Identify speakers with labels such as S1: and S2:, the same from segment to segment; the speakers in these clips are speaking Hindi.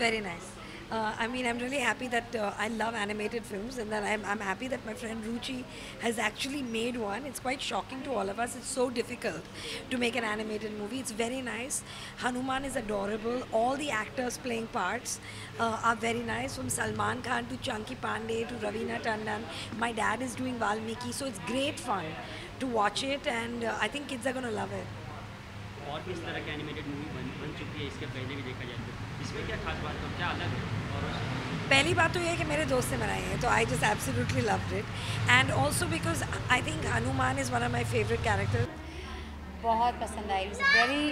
S1: very nice. I mean, I'm really happy that I love animated films, and that I'm happy that my friend Ruchi has actually made one. It's quite shocking to all of us. It's so difficult to make an animated movie. It's very nice. Hanuman is adorable. All the actors playing parts are very nice, from Salman Khan to Chunky Pandey to Ravina Tandon. My dad is doing Valmiki, so it's great fun to watch it, and I think kids are going to love it.
S2: और किस तरह की एनिमेटेड मूवी बन चुकी है इसके पहले भी देखा जाए तो इसमें क्या खास बात है क्या अलग है और
S1: पहली बात तो ये है कि मेरे दोस्त ने बनाई है, तो I just absolutely loved it, and also because I think Hanuman is one of my favourite character.
S3: बहुत पसंद आई. Very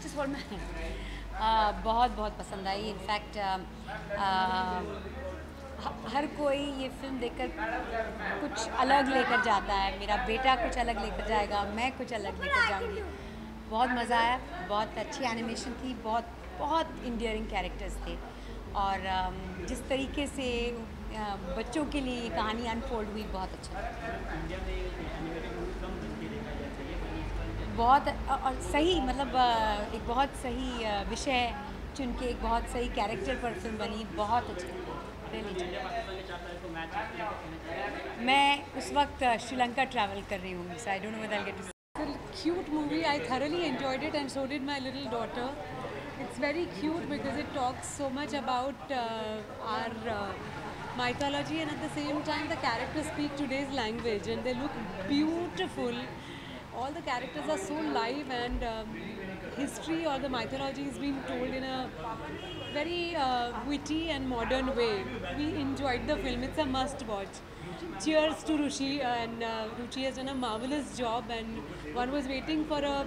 S3: just 1 minute. बहुत बहुत पसंद आई. इनफैक्ट हर कोई ये फिल्म देखकर कुछ अलग लेकर जाता है. मेरा बेटा कुछ अलग लेकर जाएगा, मैं कुछ अलग लेकर जाऊंगी. बहुत मज़ा आया. बहुत अच्छी एनिमेशन थी. बहुत बहुत इंडियरिंग कैरेक्टर्स थे, और जिस तरीके से बच्चों के लिए ये कहानी अनफोल्ड हुई, बहुत अच्छा. बहुत और सही, मतलब एक बहुत सही विषय चुन के एक बहुत सही कैरेक्टर पर फिल्म बनी. बहुत अच्छी. मैं उस वक्त श्रीलंका ट्रैवल कर रही हूँ, so I don't know whether I get to.
S4: Cute movie. I thoroughly enjoyed it, and so did my little daughter. It's very cute because it talks so much about our mythology, and at the same time the characters speak today's language and they look beautiful. All the characters are so live, and history or the mythology is being told in a very witty and modern way. We enjoyed the film. It's a must watch. Cheers to Ruchi, and Ruchi has done a marvelous job, and one was waiting for a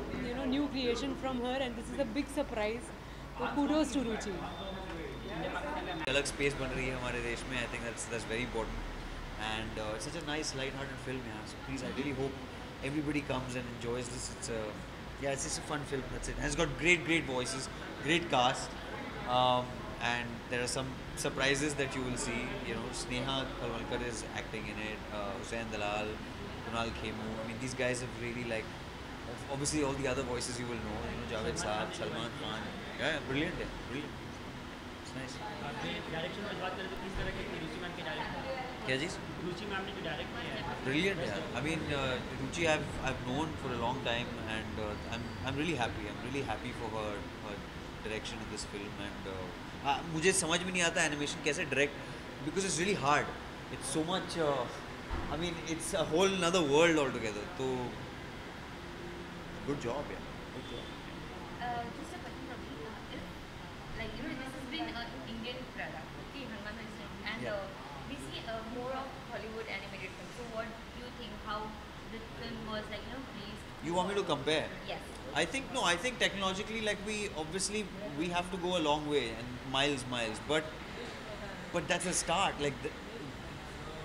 S4: new creation from her, and this is a big surprise. So kudos to Ruchi.
S5: अलग स्पेस बन रही है हमारे देश में. I think that's very important, and it's such a nice light-hearted film. Yeah, so please, I really hope everybody comes and enjoys this. It's just a fun film. That's it. And it's got great voices, great cast, and there are some surprises that you will see. Sneha Khalwalkar is acting in it. Hussain Dalal, Kunal Khemu. I mean, these guys have really obviously all the other voices you will know. Javed Saab, Salman Khan. Yeah, brilliant. Brilliant. It's nice.
S2: Direction की बात करें तो किस तरह की रुचि मैम की डायरेक्शन
S5: क्या चीज़?
S2: रुचि मैम ने जो डायरेक्ट किया है
S5: Brilliant, yeah. I mean, Ruchi I've known for a long time, and I'm really happy. I'm really happy for her direction in this film, and मुझे समझ में नहीं आता एनिमेशन कैसे direct, because it's really hard. It's so much. I mean, it's a whole another world altogether. So, good job, yeah. Good job.
S3: Just a question from me. This has been an Indian product, okay, Hanuman is saying, and
S5: Yeah.
S3: we see more of Hollywood animated films. So what do you think, how the film was placed?
S5: You want me to compare?
S3: Yes.
S5: I think technologically, we have to go a long way and miles, but that's a start.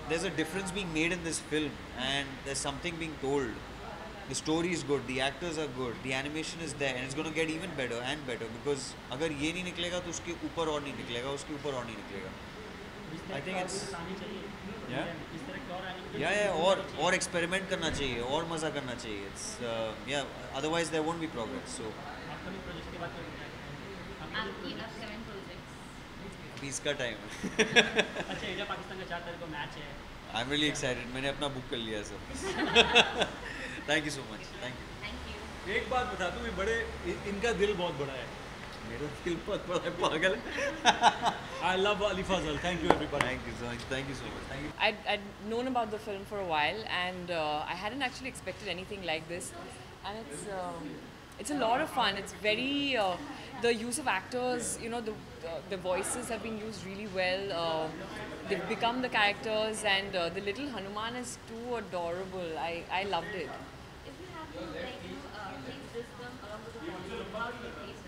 S5: There's a difference being made in this film, and there's something being told. The story is good, the actors are good, the animation is there, and it's going to get even better and better, because अगर ये नहीं निकलेगा तो उसके ऊपर और नहीं निकलेगा, उसके ऊपर और नहीं निकलेगा. I think it's और एक्सपेरिमेंट करना चाहिए, और मज़ा करना चाहिए. It's otherwise there won't be progress. So
S2: upcoming project की बात करें
S3: आपकी upcoming projects.
S5: अभी इसका टाइम है.
S2: अच्छा इंडिया पाकिस्तान का 4 तारीख को मैच है.
S5: I'm really excited. मैंने अपना बुक कर लिया सब. Thank you so much. Thank you.
S3: Thank you.
S6: एक बात बता दूँ, इनका दिल बहुत बड़ा है.
S5: मेरा दिल बहुत बड़ा है, पागल.
S6: I love Ali Fazal. Thank you everybody.
S5: Thank you so much. Thank you so much. Thank you.
S7: I'd known about the film for a while, and I hadn't actually expected anything like this. And it's a lot of fun. It's very the use of actors. The voices have been used really well. They've become the characters, and the little Hanuman is too adorable. I loved it.
S3: If you have to place this film along with the Bollywood, how do you place it?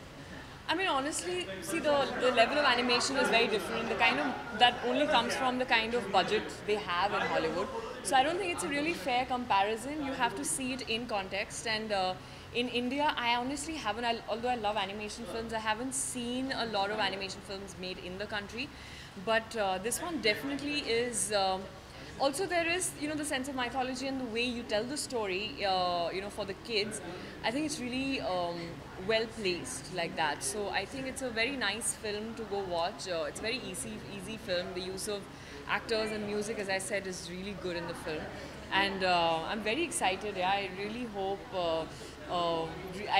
S7: I mean, honestly, see the level of animation is very different. The kind of that only comes from the kind of budget they have in Hollywood. So I don't think it's a really fair comparison. You have to see it in context. And in India, I honestly haven't. Although I love animation films, I haven't seen a lot of animation films made in the country. But this one definitely is. also there is, you know, the sense of mythology and the way you tell the story, you know, for the kids. I think it's really well placed like that. So I think it's a very nice film to go watch. It's a very easy film. The use of actors and music, as I said, is really good in the film. And I'm very excited. Yeah, I really hope.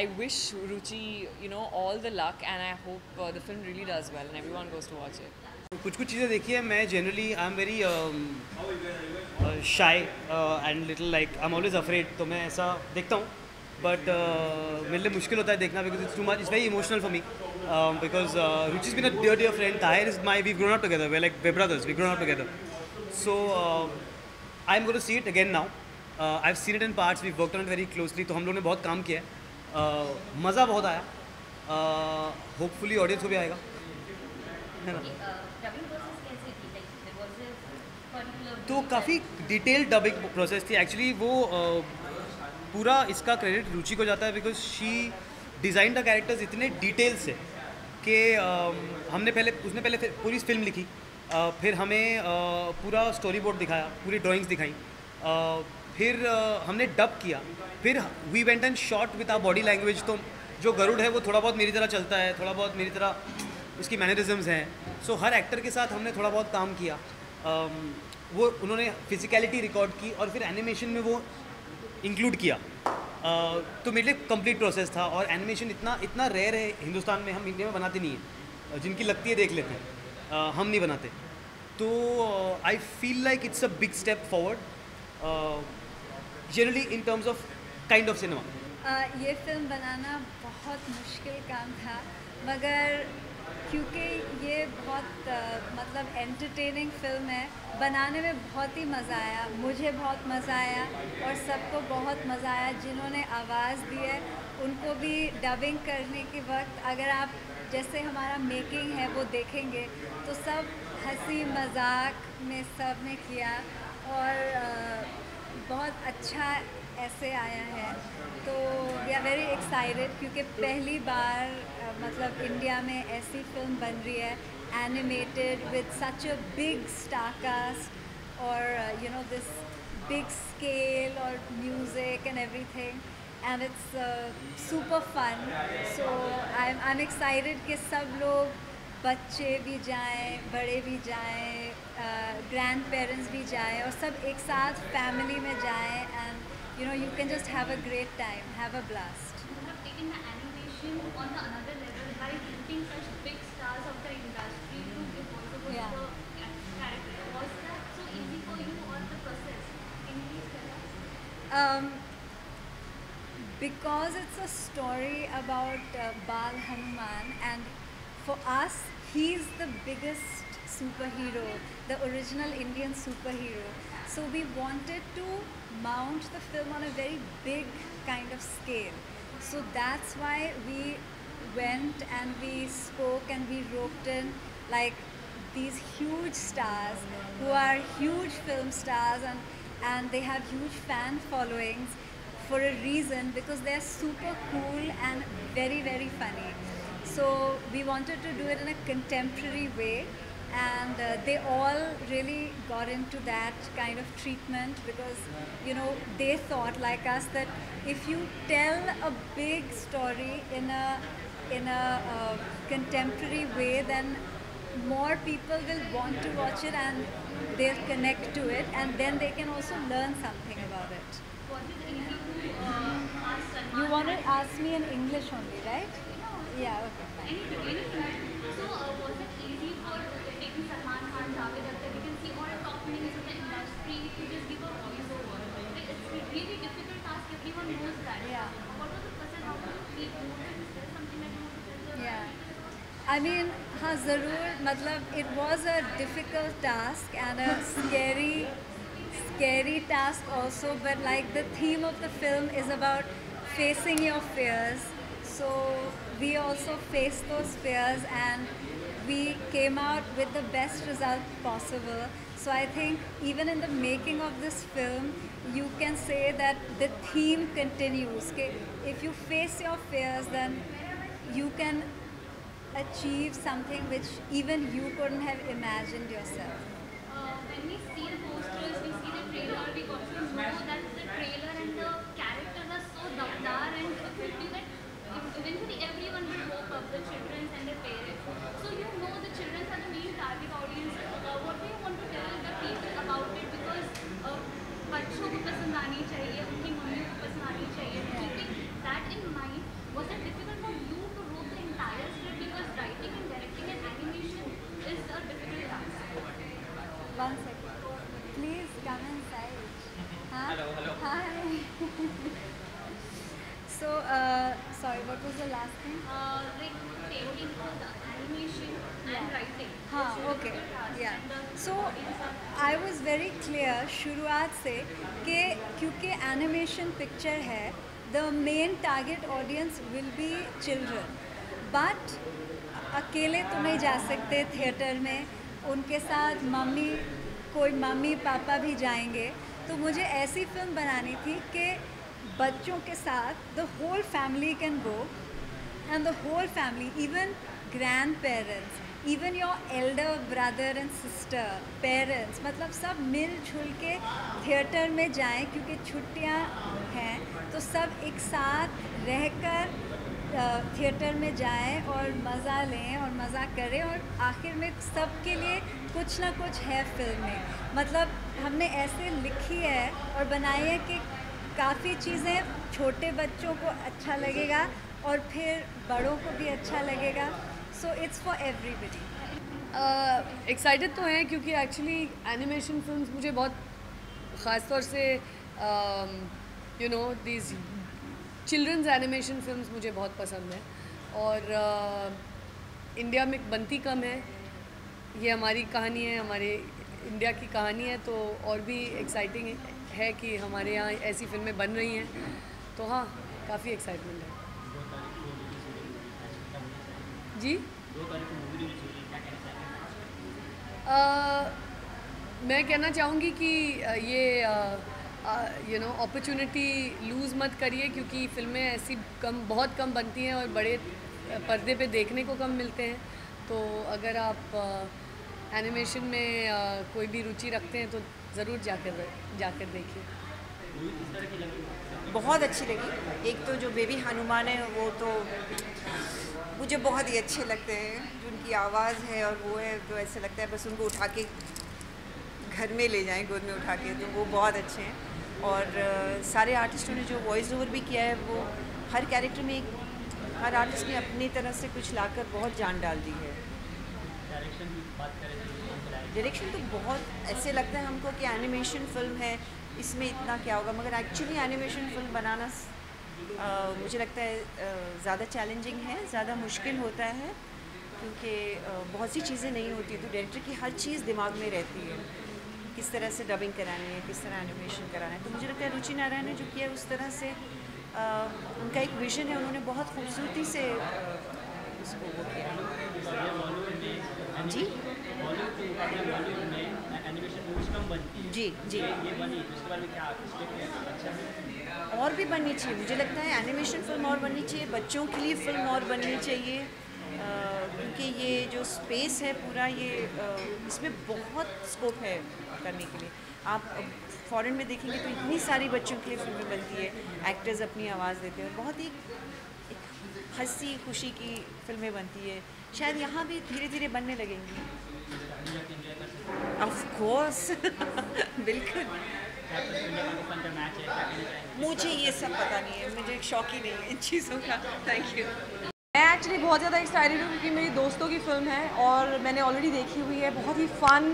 S7: I wish Ruchi, you know, all the luck, and I hope the film really does well and everyone goes to watch it.
S8: कुछ चीज़ें देखी है. मैं generally I am very shy and little like I am always afraid. तो मैं ऐसा देखता हूँ, बट मेरे लिए मुश्किल होता है देखना because it's too much. It's very emotional for me because Ruchi is been a dear friend. Tahir is my we grown up together. We like way brothers. We grown up together. So I am going to see it again now. I have seen it in parts. We worked on it very closely. तो हम लोगों ने बहुत काम किया है. मज़ा बहुत आया. होपफुली ऑडियंस को भी आएगा, है ना. तो काफ़ी डिटेल्ड डबिंग प्रोसेस थी एक्चुअली. वो पूरा इसका क्रेडिट रुचि को जाता है because she design the characters इतने डिटेल से कि उसने पहले पूरी फिल्म लिखी, फिर हमें पूरा स्टोरी बोर्ड दिखाया, पूरी ड्राइंग्स दिखाई, फिर हमने डब किया, फिर we went and shot with our body language. तो जो गरुड़ है वो थोड़ा बहुत मेरी तरह चलता है, थोड़ा बहुत मेरी तरह उसकी मैनरिज्म्स हैं. सो हर एक्टर के साथ हमने थोड़ा बहुत काम किया. वो उन्होंने फिजिकलिटी रिकॉर्ड की और फिर एनिमेशन में वो इंक्लूड किया. तो मेरे लिए कंप्लीट प्रोसेस था. और एनिमेशन इतना रेयर है हिंदुस्तान में. हम इंडिया में बनाते नहीं हैं. जिनकी लगती है देख लेते हैं, हम नहीं बनाते. तो I feel like it's a big step forward generally in terms of kind of cinema.
S3: ये फिल्म बनाना बहुत मुश्किल काम था, मगर क्योंकि ये बहुत मतलब एंटरटेनिंग फिल्म है, बनाने में बहुत ही मज़ा आया. मुझे बहुत मज़ा आया और सबको बहुत मज़ा आया. जिन्होंने आवाज़ दी है उनको भी डबिंग करने के वक्त अगर आप जैसे हमारा मेकिंग है वो देखेंगे तो सब हंसी मजाक में सब ने किया और बहुत अच्छा ऐसे आया है. तो वी आर वेरी एक्साइटेड क्योंकि पहली बार मतलब इंडिया में ऐसी फिल्म बन रही है animated with such a big star cast और you know this big scale और music and everything and it's super fun. So I am excited कि सब लोग, बच्चे भी जाएं, बड़े भी जाएं, ग्रैंड पेरेंट्स भी जाएं और सब एक साथ फैमिली में जाएं and you know you can just have a great time, have a blast.
S9: You have taken the animation on the another level by getting such big stars of the industry to give also the character. Was that so easy for you or the process? Can you please tell us?
S3: Because it's a story about Bal Hanuman, and for us he's the biggest superhero, the original Indian superhero. So we wanted to mount the film on a very big kind of scale. So that's why we went and we spoke and we roped in like these huge stars who are huge film stars and they have huge fan followings for a reason because they're super cool and very, very funny. So we wanted to do it in a contemporary way. And they all really got into that kind of treatment because, you know, they thought like us that if you tell a big story in a contemporary way, then more people will want to watch it and they'll connect to it, and then they can also learn something about it.
S9: Was it easy to ask Salman?
S3: You want to ask me in English only, right? Yeah, okay, fine.
S9: Anything. So was it easy for taking Salman Khan, Javed Akhtar, you can see all top names in the industry to just give a voiceover? It's a really difficult task, everyone knows that.
S3: Yeah.
S9: What was the process? How did you feel? Is there something that you want to tell the
S3: Yeah. I mean, हाँ ज़रूर, मतलब it was a difficult task and a scary task also, but like the theme of the film is about facing your fears. So we also faced those fears and we came out with the best result possible. So I think even in the making of this film, you can say that the theme continues. Okay? If you face your fears, then you can achieve something which even you couldn't have imagined yourself.
S9: When we see the posters, we
S3: Please come inside. Huh?
S2: Hello.
S3: Hi. So, sorry, what was the last thing?
S9: Like taking all the animation and writing.
S3: हाँ, okay, yeah. So, I was very clear शुरुआत से कि क्योंकि animation picture है, the main target audience will be children. But अकेले तो नहीं जा सकते थिएटर में, उनके साथ कोई मम्मी पापा भी जाएंगे, तो मुझे ऐसी फिल्म बनानी थी कि बच्चों के साथ the whole family can go, and the whole family, even grandparents, even your elder brother and sister, parents, मतलब सब मिलजुल के थिएटर में जाएं, क्योंकि छुट्टियां हैं तो सब एक साथ रहकर थिएटर में जाएं और मज़ा लें और मज़ा करें, और आखिर में सबके लिए कुछ ना कुछ है फिल्म में। मतलब हमने ऐसे लिखी है और बनाई है कि काफ़ी चीज़ें छोटे बच्चों को अच्छा लगेगा और फिर बड़ों को भी अच्छा लगेगा। So it's for everybody.
S7: Excited तो हैं क्योंकि एक्चुअली एनिमेशन फिल्म्स मुझे बहुत ख़ास तौर से you know these children's animation films मुझे बहुत पसंद है, और इंडिया में बनती कम है। ये हमारी कहानी है, हमारे इंडिया की कहानी है, तो और भी एक्साइटिंग है कि हमारे यहाँ ऐसी फिल्में बन रही हैं। तो हाँ, काफ़ी एक्साइटमेंट है। जी मैं कहना चाहूँगी कि ये यू नो अपॉर्चुनिटी लूज़ मत करिए, क्योंकि फिल्में ऐसी बहुत कम बनती हैं और बड़े पर्दे पे देखने को कम मिलते हैं। तो अगर आप एनिमेशन में कोई भी रुचि रखते हैं तो ज़रूर जाकर देखिए।
S10: बहुत अच्छी लगी। एक तो जो बेबी हनुमान है वो तो मुझे बहुत ही अच्छे लगते हैं, जो उनकी आवाज़ है और वो है, तो ऐसा लगता है बस उनको उठा के घर में ले जाएं, गोद में उठा के, तो वो बहुत अच्छे हैं। और सारे आर्टिस्टों ने जो वॉइस ओवर भी किया है, वो हर कैरेक्टर में हर आर्टिस्ट ने अपनी तरह से कुछ लाकर बहुत जान डाल दी है। डायरेक्शन तो बहुत ऐसे लगता है हमको कि एनिमेशन फिल्म है, इसमें इतना क्या होगा, मगर एक्चुअली एनिमेशन फिल्म बनाना मुझे लगता है ज़्यादा चैलेंजिंग है, ज़्यादा मुश्किल होता है, क्योंकि बहुत सी चीज़ें नहीं होती, तो डायरेक्टर की हर चीज़ दिमाग में रहती है, किस तरह से डबिंग करानी है, किस तरह एनिमेशन कराना है। तो मुझे लगता है रुचि नारायण ने जो किया है उस तरह से उनका एक विजन है, उन्होंने बहुत खूबसूरती से उसको वो किया। जी जी जी और भी बननी चाहिए, मुझे लगता है एनिमेशन फिल्म और बननी चाहिए, बच्चों के लिए फिल्म और बननी चाहिए, क्योंकि ये जो स्पेस है पूरा, ये इसमें बहुत स्कोप है करने के लिए। आप फॉरेन में देखेंगे तो इतनी सारी बच्चों के लिए फिल्में बनती है, एक्टर्स अपनी आवाज़ देते हैं, बहुत ही हंसी खुशी की फिल्में बनती है। शायद यहाँ भी धीरे धीरे बनने लगेंगी। ऑफ कोर्स बिल्कुल। मुझे ये सब पता नहीं है, मुझे शौक ही नहीं है इन चीज़ों का। Thank you.
S7: मैं एक्चुअली बहुत ज़्यादा एक्साइटेड हूँ क्योंकि मेरी दोस्तों की फ़िल्म है और मैंने ऑलरेडी देखी हुई है। बहुत ही फ़न,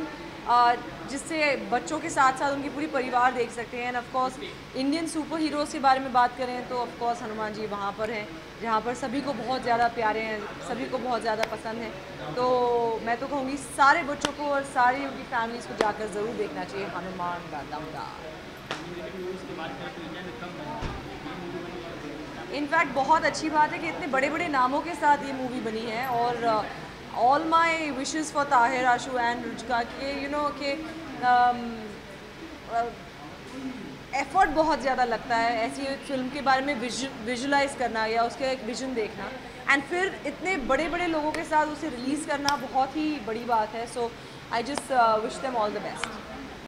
S7: जिससे बच्चों के साथ साथ उनकी पूरी परिवार देख सकते हैं। End of course Indian super heroes के बारे में बात करें तो ऑफ कोर्स हनुमान जी वहाँ पर हैं, जहाँ पर सभी को बहुत ज़्यादा प्यारे हैं, सभी को बहुत ज़्यादा पसंद है। तो मैं तो कहूँगी सारे बच्चों को और सारी उनकी फैमिलीज़ को जाकर ज़रूर देखना चाहिए हनुमान द दमदार। इनफैक्ट बहुत अच्छी बात है कि इतने बड़े बड़े नामों के साथ ये मूवी बनी है, और all my wishes for Tahir, Ashu and Ruchika के यू नो के एफर्ट बहुत ज़्यादा लगता है ऐसी फिल्म के बारे में विजुलाइज करना या उसके एक विजन देखना, एंड फिर इतने बड़े बड़े लोगों के साथ उसे रिलीज़ करना बहुत ही बड़ी बात है। So I just wish them all the best.